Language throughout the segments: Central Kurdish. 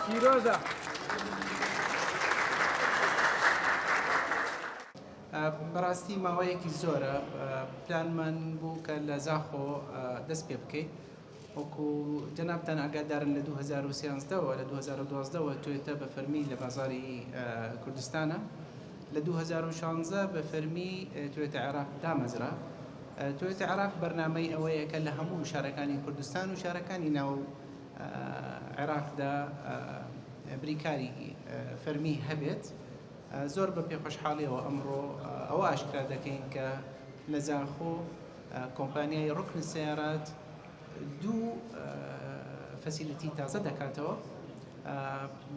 پیرۆزە. بەڕاستی ماوەیەکی زۆرە پلانمان بوو کە لە زاخۆ دەست پێ بکەیت وەکو جەنابتان ئاگادارن لە 2013ەوە لە 2012ەوە توێتە بە فەرمی لە بازاری کوردستانە لە 2016 بە فەرمی توێتە عێراق دامەزرا. توێتە عێراق بەرنامەی ئەوەیە کە لە هەموو شارەکانی کوردستان و شارەکانی ناو عێراقدا بریکاری فەرمی هەبێت. زۆر بە پێخۆشحاڵیەوە ئەمڕۆ ئەوە ئاشکرا دەکەین کە لە زاخۆ کۆمپانیای ڕوکن سیارات دوو فەسیلتی تازە دەکاتەوە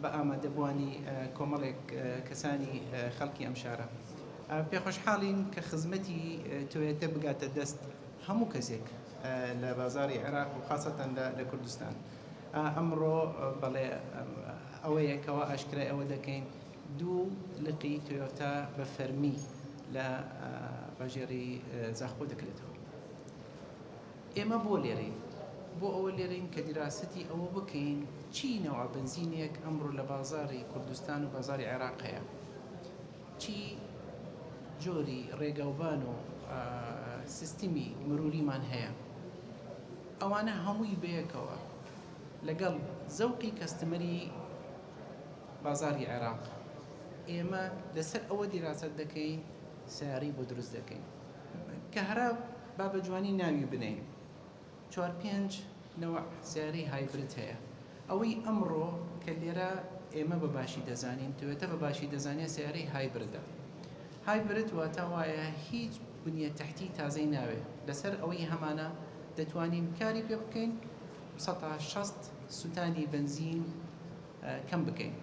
بە ئامادەبوانی کۆمەڵێک کەسانی خەڵکی ئەم شارە. پێخۆشحاڵین کە خزمەتی توێتە بگاتە دەست هەموو کەسێک لە بازاری عێراق و خاصەتەن لە کوردستان. ئەمڕۆ بەڵێ ئەوەیە کەەوە ئاشکرای ئەوە دەکەین دوو لقی تۆیۆتا بە فەرمی لە باژێری زاخۆ دەکرێتەوە. ئێمە بۆ لێرەین بۆ ئەوە لێرەین کە دیراسەتی ئەوە بکەین چی نەوە بنزینێک ئەمڕۆ لە بازاری کوردستان و بازاری عێراق هەیە، چی جۆری ڕێگەوبان و سیستمی مروریمان هەیە. ئەوانە هەمووی بەیەکەوە لەگەڵ زەوقی کەستمەری بازاری عێراق ئێمە لەسەر ئەوە دیراسەت دەکەین سیاری بۆ دروست دەکەین کە هەرا با بە جوانی ناوی بنین 4-5 نەوە سیارەی هایبرد هەیە. ئەوەی ئەمڕۆ کە لێرە ئێمە بە باشی دەزانین توێتە بە باشی دەزانێت سیارەی هایبردە. هایبرد واتە وایە هیچ بنیە تەحتی تازەی ناوێ لەسەر ئەوەی هەمانە دەتوانین کاری پێ بکەین 160 سوتانی بنزین کەم بکەین.